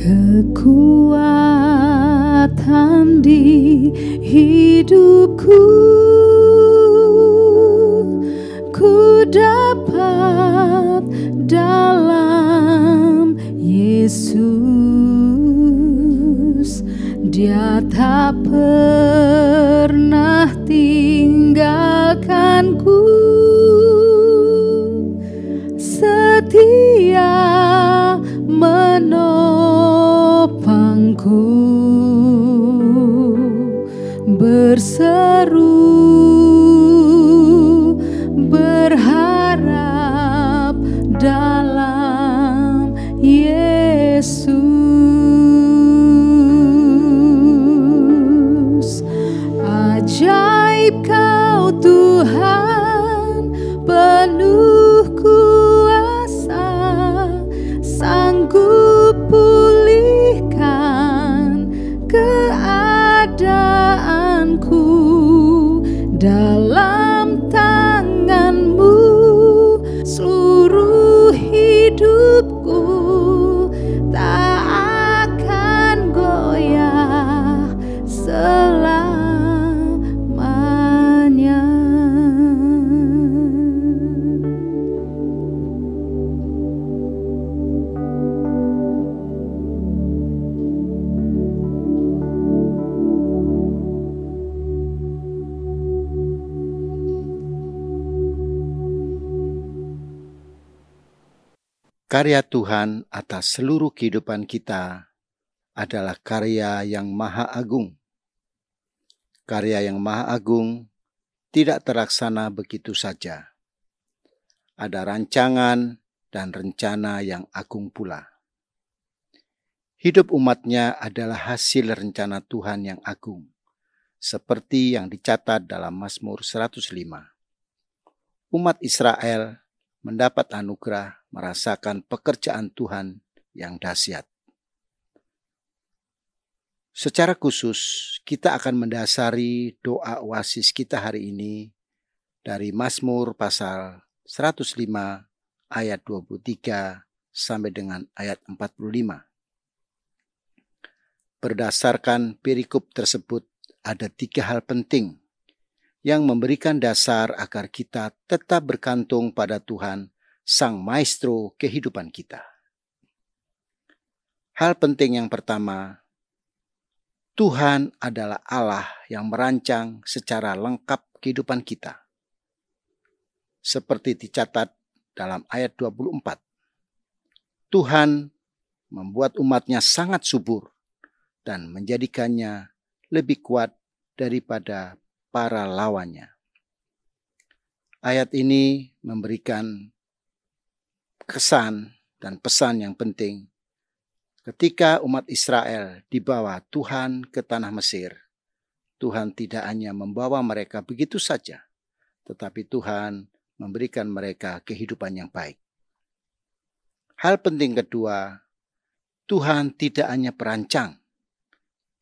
Kekuatan di hidupku, ku dapat dalam Yesus. Dia tak pernah tinggalkanku, setia menopangku, berseru berharap dalam Yesus. Ajaib Kau Tuhan, penuh kuasa, sanggup pulihkan keadaanku. Dalam tangan-Mu seluruh hidupku tak akan goyah selamanya. Karya Tuhan atas seluruh kehidupan kita adalah karya yang maha agung. Karya yang maha agung tidak terlaksana begitu saja. Ada rancangan dan rencana yang agung pula. Hidup umatnya adalah hasil rencana Tuhan yang agung, seperti yang dicatat dalam Mazmur 105. Umat Israel mendapat anugerah merasakan pekerjaan Tuhan yang dahsyat. Secara khusus, kita akan mendasari doa oasis kita hari ini dari Mazmur pasal 105 ayat 23 sampai dengan ayat 45. Berdasarkan perikop tersebut, ada 3 hal penting yang memberikan dasar agar kita tetap bergantung pada Tuhan, Sang Maestro kehidupan kita. Hal penting yang pertama, Tuhan adalah Allah yang merancang secara lengkap kehidupan kita. Seperti dicatat dalam ayat 24. Tuhan membuat umatnya sangat subur dan menjadikannya lebih kuat daripada para lawannya. Ayat ini memberikan kesan dan pesan yang penting. Ketika umat Israel dibawa Tuhan ke tanah Mesir, Tuhan tidak hanya membawa mereka begitu saja, tetapi Tuhan memberikan mereka kehidupan yang baik. Hal penting kedua, Tuhan tidak hanya perancang,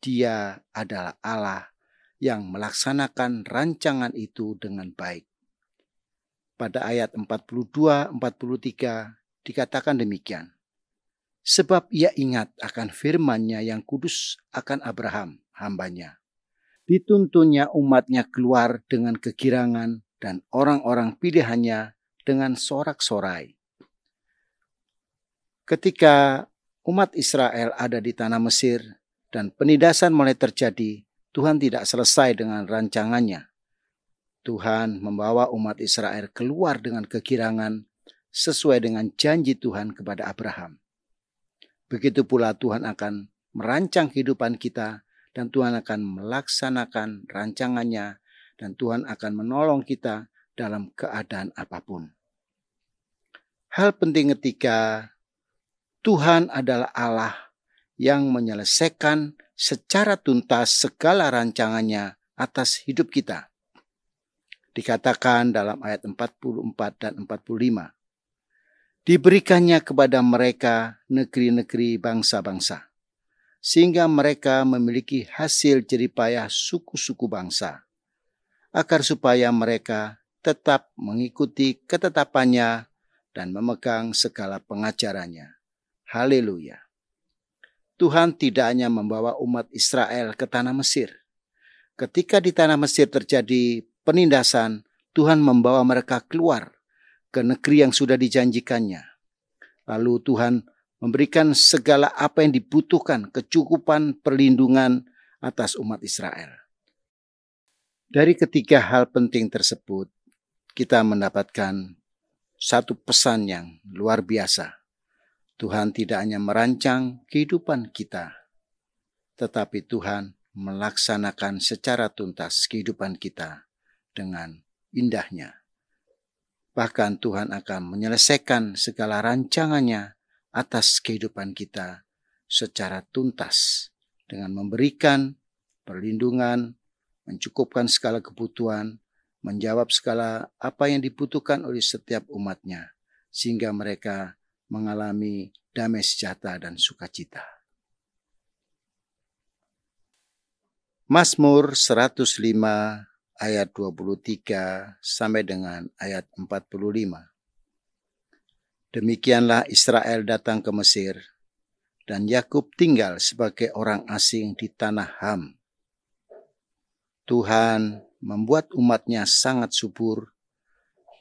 Dia adalah Allah yang melaksanakan rancangan itu dengan baik. Pada ayat 42-43 dikatakan demikian. Sebab ia ingat akan firman-Nya yang kudus akan Abraham, hamba-Nya. Dituntunnya umat-Nya keluar dengan kegirangan dan orang-orang pilihan-Nya dengan sorak-sorai. Ketika umat Israel ada di tanah Mesir dan penindasan mulai terjadi, Tuhan tidak selesai dengan rancangannya. Tuhan membawa umat Israel keluar dengan kegirangan sesuai dengan janji Tuhan kepada Abraham. Begitu pula Tuhan akan merancang kehidupan kita dan Tuhan akan melaksanakan rancangannya dan Tuhan akan menolong kita dalam keadaan apapun. Hal penting ketiga, Tuhan adalah Allah yang menyelesaikan secara tuntas segala rancangannya atas hidup kita. Dikatakan dalam ayat 44 dan 45. Diberikannya kepada mereka negeri-negeri bangsa-bangsa, sehingga mereka memiliki hasil jeripayah suku-suku bangsa, agar supaya mereka tetap mengikuti ketetapannya dan memegang segala pengajarannya. Haleluya. Tuhan tidak hanya membawa umat Israel ke tanah Mesir. Ketika di tanah Mesir terjadi penindasan, Tuhan membawa mereka keluar ke negeri yang sudah dijanjikannya. Lalu Tuhan memberikan segala apa yang dibutuhkan, kecukupan, perlindungan atas umat Israel. Dari ketiga hal penting tersebut, kita mendapatkan satu pesan yang luar biasa. Tuhan tidak hanya merancang kehidupan kita, tetapi Tuhan melaksanakan secara tuntas kehidupan kita dengan indahnya. Bahkan Tuhan akan menyelesaikan segala rancangannya atas kehidupan kita secara tuntas dengan memberikan perlindungan, mencukupkan segala kebutuhan, menjawab segala apa yang dibutuhkan oleh setiap umatnya, sehingga mereka mengalami damai sejahtera dan sukacita. Mazmur 105 ayat 23 sampai dengan ayat 45. Demikianlah Israel datang ke Mesir, dan Yakub tinggal sebagai orang asing di tanah Ham. Tuhan membuat umatnya sangat subur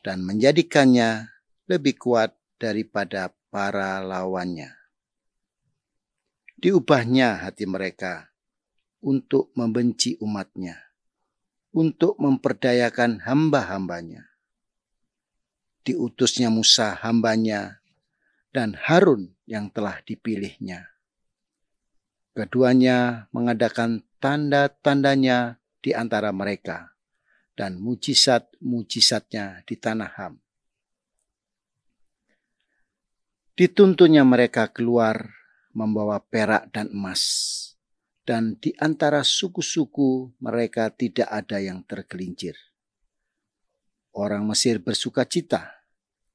dan menjadikannya lebih kuat daripada para lawannya. Diubahnya hati mereka untuk membenci umatnya, untuk memperdayakan hamba-hambanya. Diutusnya Musa hambanya dan Harun yang telah dipilihnya. Keduanya mengadakan tanda-tandanya di antara mereka dan mujizat-mujizatnya di tanah Ham. Dituntunnya mereka keluar membawa perak dan emas, dan di antara suku-suku mereka tidak ada yang tergelincir. Orang Mesir bersukacita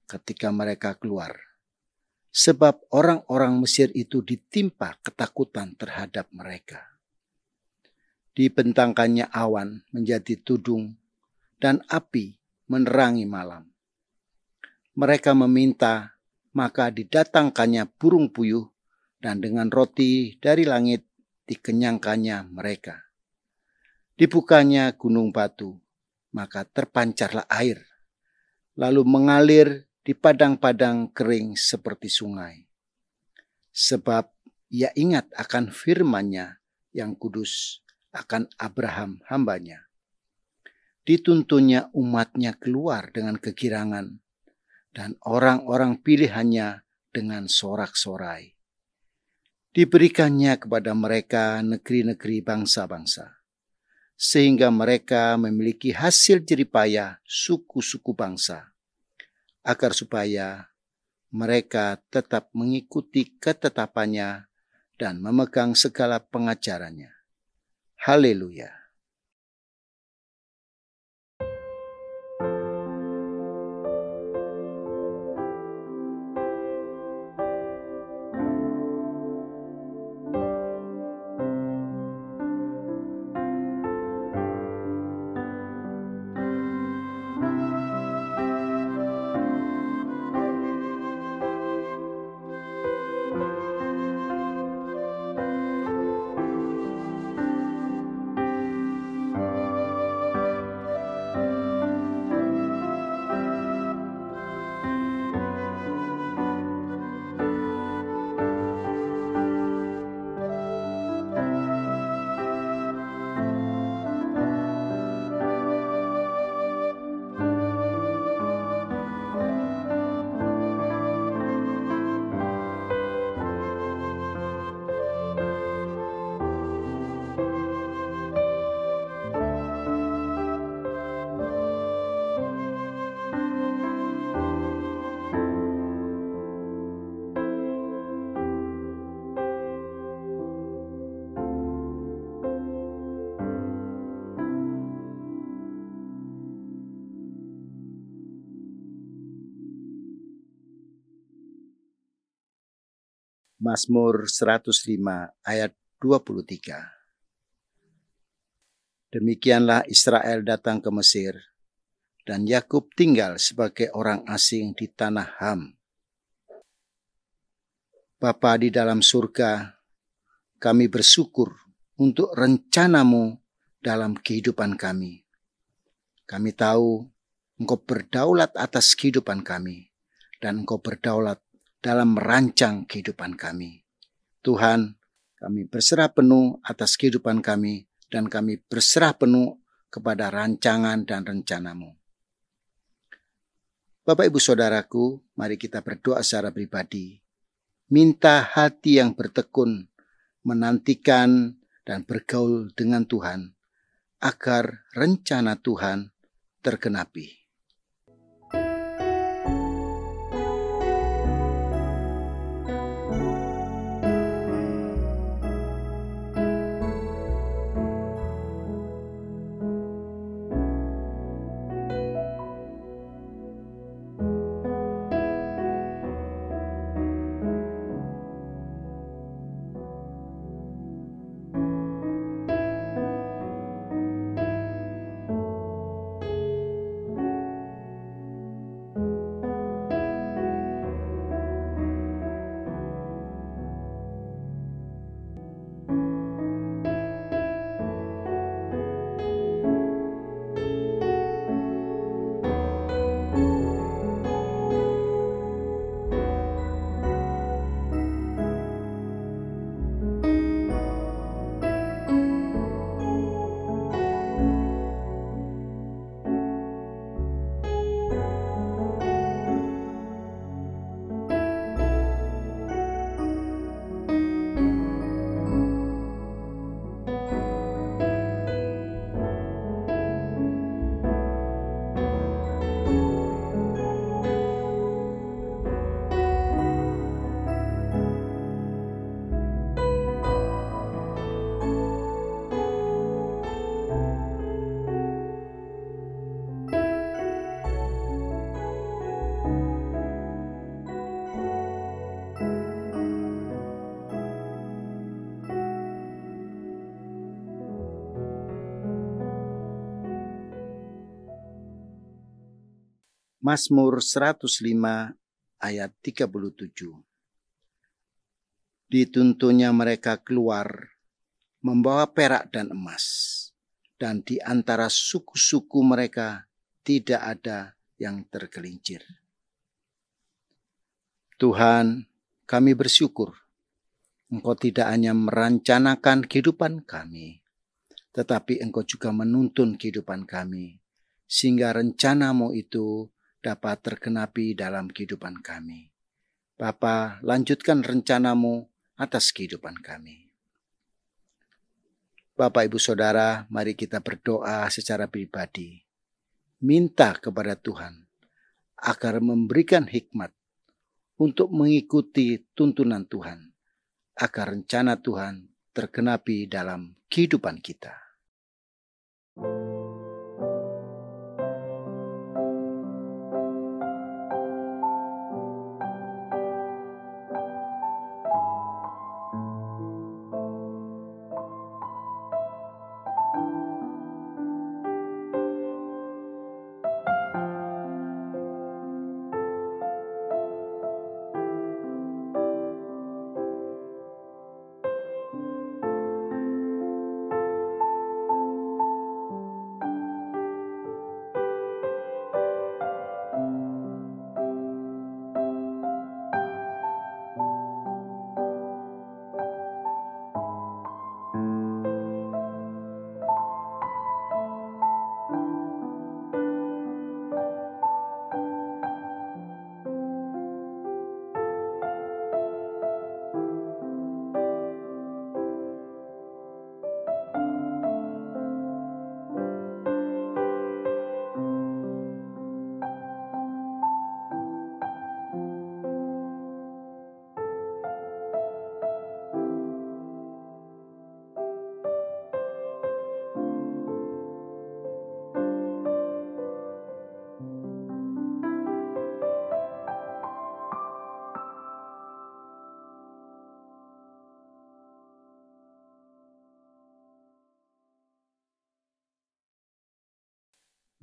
ketika mereka keluar, sebab orang-orang Mesir itu ditimpa ketakutan terhadap mereka. Dibentangkannya awan menjadi tudung, dan api menerangi malam. Mereka meminta, maka didatangkannya burung puyuh, dan dengan roti dari langit dikenyangkannya mereka. Dibukanya gunung batu, maka terpancarlah air, lalu mengalir di padang-padang kering seperti sungai. Sebab ia ingat akan firman-Nya yang kudus, akan Abraham hambanya. Dituntunnya umat-Nya keluar dengan kegirangan, dan orang-orang pilihannya dengan sorak-sorai. Diberikannya kepada mereka negeri-negeri bangsa-bangsa, sehingga mereka memiliki hasil jeripayah suku-suku bangsa, agar supaya mereka tetap mengikuti ketetapannya dan memegang segala pengajarannya. Haleluya. Mazmur 105 ayat 23. Demikianlah Israel datang ke Mesir, dan Yakub tinggal sebagai orang asing di tanah Ham. Bapa di dalam surga, kami bersyukur untuk rencana-Mu dalam kehidupan kami. Kami tahu Engkau berdaulat atas kehidupan kami, dan Engkau berdaulat dalam merancang kehidupan kami. Tuhan, kami berserah penuh atas kehidupan kami, dan kami berserah penuh kepada rancangan dan rencana-Mu. Bapak Ibu Saudaraku, mari kita berdoa secara pribadi. Minta hati yang bertekun, menantikan dan bergaul dengan Tuhan, agar rencana Tuhan tergenapi. Mazmur 105 ayat 37. Dituntunnya mereka keluar membawa perak dan emas, dan di antara suku-suku mereka tidak ada yang tergelincir. Tuhan, kami bersyukur Engkau tidak hanya merencanakan kehidupan kami, tetapi Engkau juga menuntun kehidupan kami, sehingga rencana-Mu itu dapat tergenapi dalam kehidupan kami. Bapa, lanjutkan rencana-Mu atas kehidupan kami. Bapak, Ibu, Saudara, mari kita berdoa secara pribadi. Minta kepada Tuhan agar memberikan hikmat untuk mengikuti tuntunan Tuhan, agar rencana Tuhan tergenapi dalam kehidupan kita.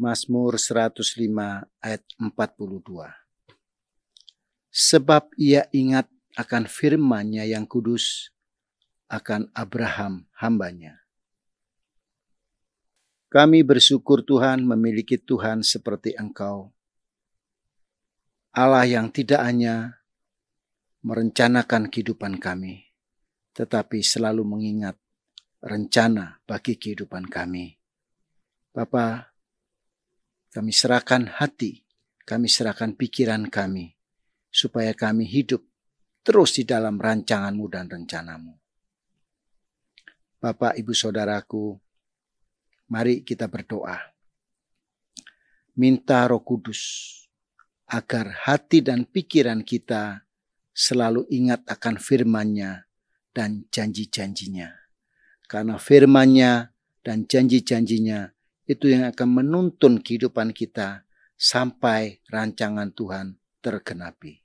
Mazmur 105 ayat 42. Sebab ia ingat akan firman-Nya yang kudus, akan Abraham hamba-Nya. Kami bersyukur Tuhan memiliki Tuhan seperti Engkau, Allah yang tidak hanya merencanakan kehidupan kami, tetapi selalu mengingat rencana bagi kehidupan kami. Bapa, kami serahkan hati, kami serahkan pikiran kami, supaya kami hidup terus di dalam rancangan-Mu dan rencana-Mu. Bapak, Ibu, Saudaraku, mari kita berdoa. Minta Roh Kudus agar hati dan pikiran kita selalu ingat akan firman-Nya dan janji-janjinya. Karena firman-Nya dan janji-janjinya itu yang akan menuntun kehidupan kita sampai rancangan Tuhan tergenapi.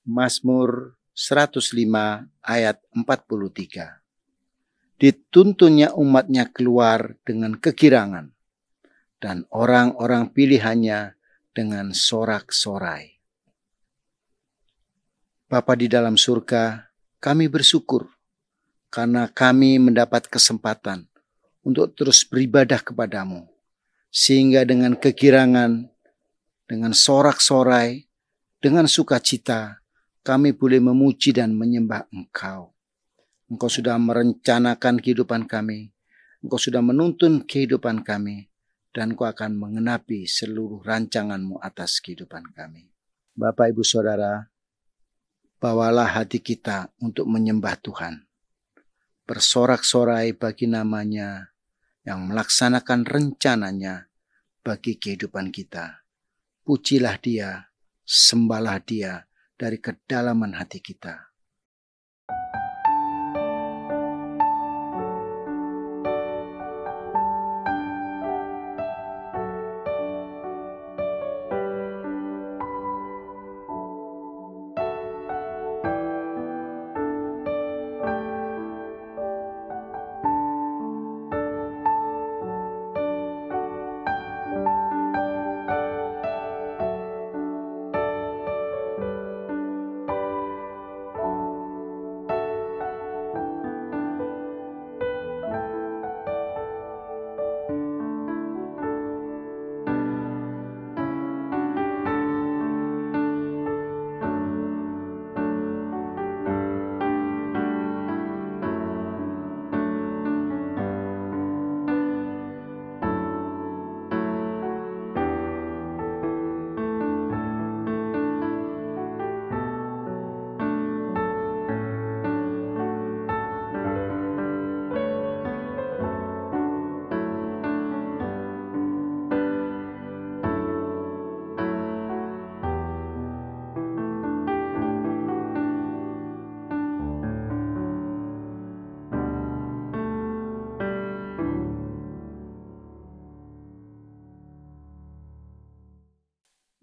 Mazmur 105 ayat 43. Dituntunnya umat-Nya keluar dengan kegirangan, dan orang-orang pilihannya dengan sorak-sorai. Bapa di dalam surga, kami bersyukur karena kami mendapat kesempatan untuk terus beribadah kepadamu, sehingga dengan kegirangan, dengan sorak-sorai, dengan sukacita, kami boleh memuji dan menyembah Engkau. Engkau sudah merencanakan kehidupan kami, Engkau sudah menuntun kehidupan kami, dan Engkau akan mengenapi seluruh rancangan-Mu atas kehidupan kami. Bapak, Ibu, Saudara, bawalah hati kita untuk menyembah Tuhan, bersorak-sorai bagi nama-Nya yang melaksanakan rencananya bagi kehidupan kita. Pujilah Dia, sembahlah Dia dari kedalaman hati kita.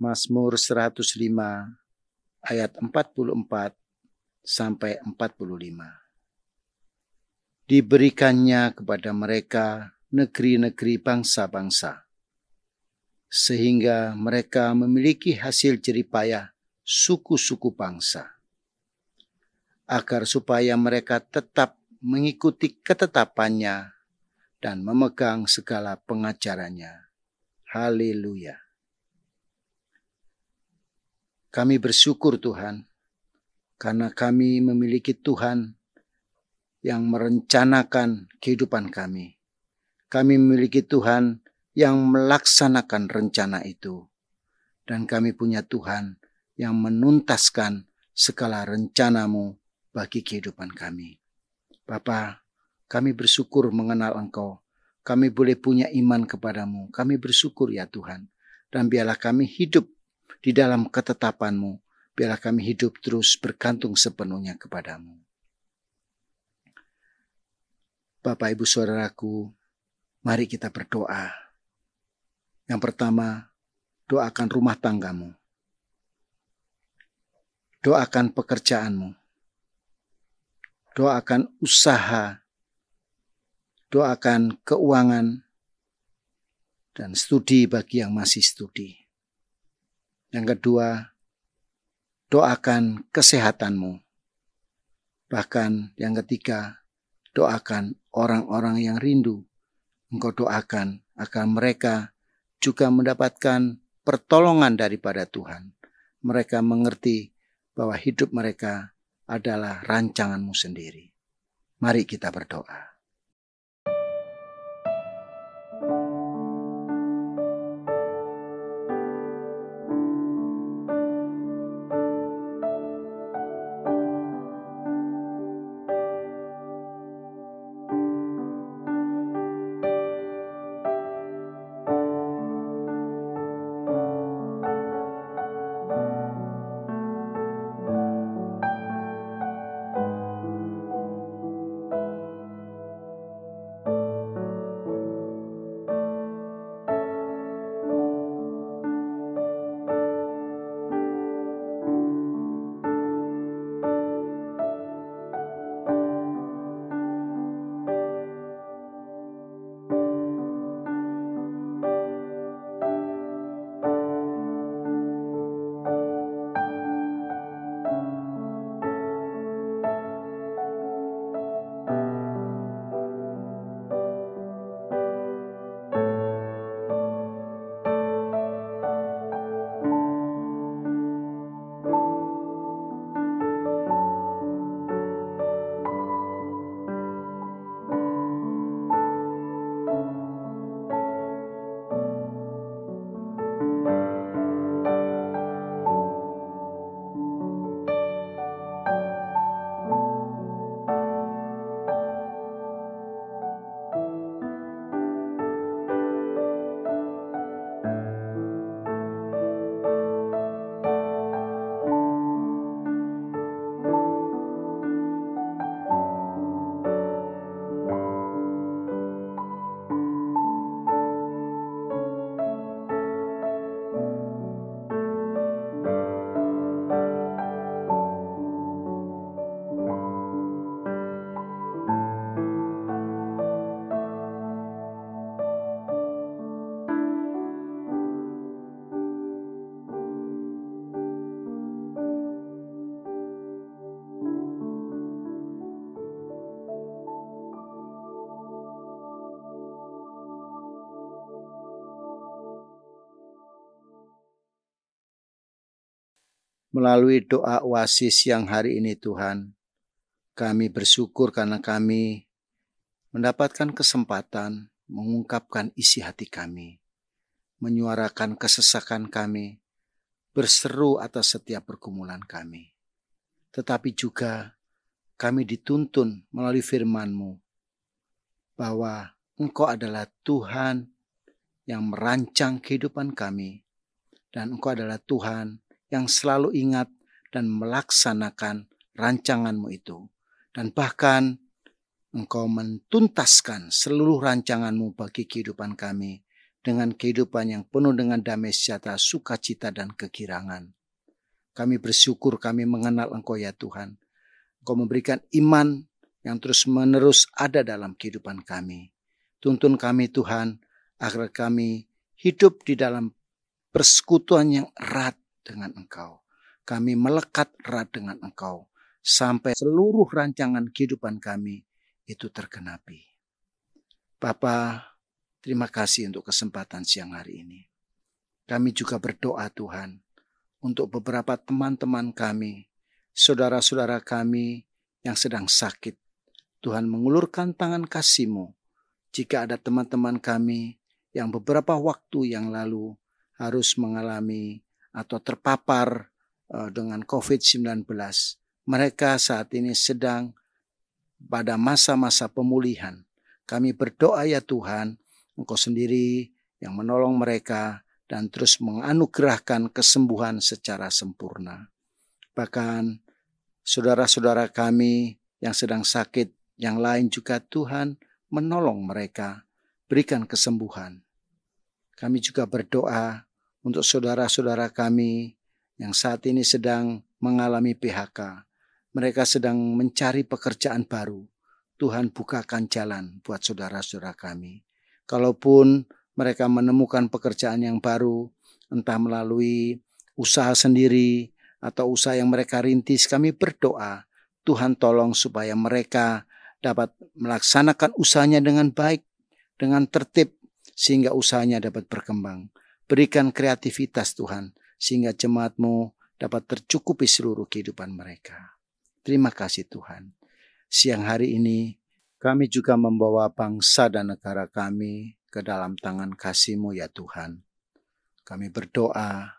Mazmur 105 ayat 44 sampai 45. Diberikannya kepada mereka negeri-negeri bangsa-bangsa. sehingga mereka memiliki hasil jeripayah suku-suku bangsa, agar supaya mereka tetap mengikuti ketetapannya dan memegang segala pengajarannya. Haleluya. Kami bersyukur Tuhan, karena kami memiliki Tuhan yang merencanakan kehidupan kami. Kami memiliki Tuhan yang melaksanakan rencana itu. Dan kami punya Tuhan yang menuntaskan segala rencana-Mu bagi kehidupan kami. Bapa, kami bersyukur mengenal Engkau. Kami boleh punya iman kepada-Mu. Kami bersyukur ya Tuhan. Dan biarlah kami hidup di dalam ketetapan-Mu. Biarlah kami hidup terus bergantung sepenuhnya kepada-Mu. Bapak, Ibu, Saudaraku, mari kita berdoa. Yang pertama, doakan rumah tanggamu. Doakan pekerjaanmu. Doakan usaha. Doakan keuangan. Dan studi bagi yang masih studi. Yang kedua, doakan kesehatanmu. Bahkan yang ketiga, doakan orang-orang yang rindu. Engkau doakan agar mereka juga mendapatkan pertolongan daripada Tuhan. Mereka mengerti bahwa hidup mereka adalah rancangan-Mu sendiri. Mari kita berdoa. Melalui doa oasis yang hari ini Tuhan, kami bersyukur karena kami mendapatkan kesempatan mengungkapkan isi hati kami, menyuarakan kesesakan kami, berseru atas setiap pergumulan kami. Tetapi juga kami dituntun melalui firman-Mu bahwa Engkau adalah Tuhan yang merancang kehidupan kami, dan Engkau adalah Tuhan yang selalu ingat dan melaksanakan rancangan-Mu itu. Dan bahkan Engkau mentuntaskan seluruh rancangan-Mu bagi kehidupan kami dengan kehidupan yang penuh dengan damai sejahtera, sukacita dan kegirangan. Kami bersyukur kami mengenal Engkau ya Tuhan. Engkau memberikan iman yang terus-menerus ada dalam kehidupan kami. Tuntun kami Tuhan agar kami hidup di dalam persekutuan yang erat dengan Engkau. Kami melekat erat dengan Engkau sampai seluruh rancangan kehidupan kami itu tergenapi. Bapa, terima kasih untuk kesempatan siang hari ini. Kami juga berdoa Tuhan untuk beberapa teman-teman kami, saudara-saudara kami yang sedang sakit. Tuhan mengulurkan tangan kasih-Mu. Jika ada teman-teman kami yang beberapa waktu yang lalu harus mengalami atau terpapar dengan COVID-19, mereka saat ini sedang pada masa-masa pemulihan. Kami berdoa ya Tuhan, Engkau sendiri yang menolong mereka dan terus menganugerahkan kesembuhan secara sempurna. Bahkan saudara-saudara kami yang sedang sakit, yang lain juga Tuhan menolong mereka, berikan kesembuhan. Kami juga berdoa untuk saudara-saudara kami yang saat ini sedang mengalami PHK. Mereka sedang mencari pekerjaan baru. Tuhan bukakan jalan buat saudara-saudara kami. Kalaupun mereka menemukan pekerjaan yang baru, entah melalui usaha sendiri atau usaha yang mereka rintis, kami berdoa, Tuhan tolong supaya mereka dapat melaksanakan usahanya dengan baik, dengan tertib, sehingga usahanya dapat berkembang. Berikan kreativitas Tuhan, sehingga jemaat-Mu dapat tercukupi seluruh kehidupan mereka. Terima kasih Tuhan. Siang hari ini, kami juga membawa bangsa dan negara kami ke dalam tangan kasih-Mu ya Tuhan. Kami berdoa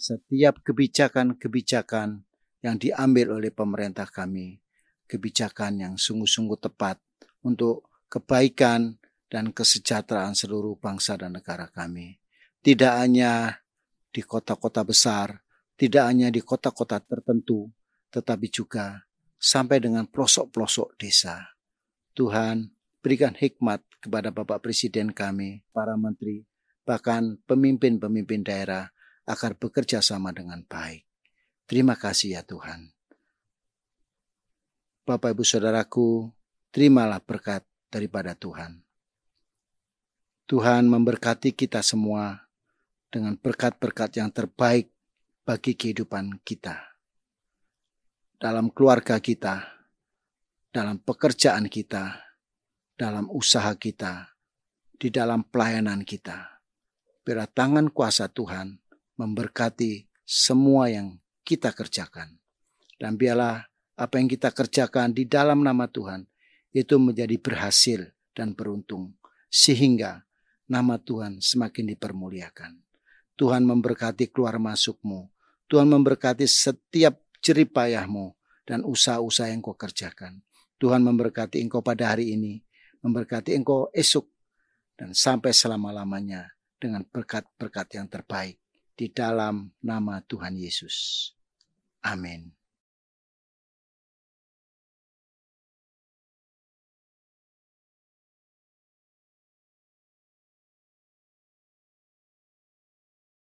setiap kebijakan-kebijakan yang diambil oleh pemerintah kami, kebijakan yang sungguh-sungguh tepat untuk kebaikan dan kesejahteraan seluruh bangsa dan negara kami. Tidak hanya di kota-kota besar, tidak hanya di kota-kota tertentu, tetapi juga sampai dengan pelosok-pelosok desa. Tuhan, berikan hikmat kepada Bapak Presiden kami, para menteri, bahkan pemimpin-pemimpin daerah agar bekerja sama dengan baik. Terima kasih ya Tuhan. Bapak Ibu Saudaraku, terimalah berkat daripada Tuhan. Tuhan memberkati kita semua dengan berkat-berkat yang terbaik bagi kehidupan kita. Dalam keluarga kita, dalam pekerjaan kita, dalam usaha kita, di dalam pelayanan kita. Biarlah tangan kuasa Tuhan memberkati semua yang kita kerjakan. Dan biarlah apa yang kita kerjakan di dalam nama Tuhan itu menjadi berhasil dan beruntung. Sehingga nama Tuhan semakin dipermuliakan. Tuhan memberkati keluar masukmu. Tuhan memberkati setiap jeripayahmu dan usaha-usaha yang kau kerjakan. Tuhan memberkati engkau pada hari ini, memberkati engkau esok, dan sampai selama-lamanya dengan berkat-berkat yang terbaik di dalam nama Tuhan Yesus. Amin.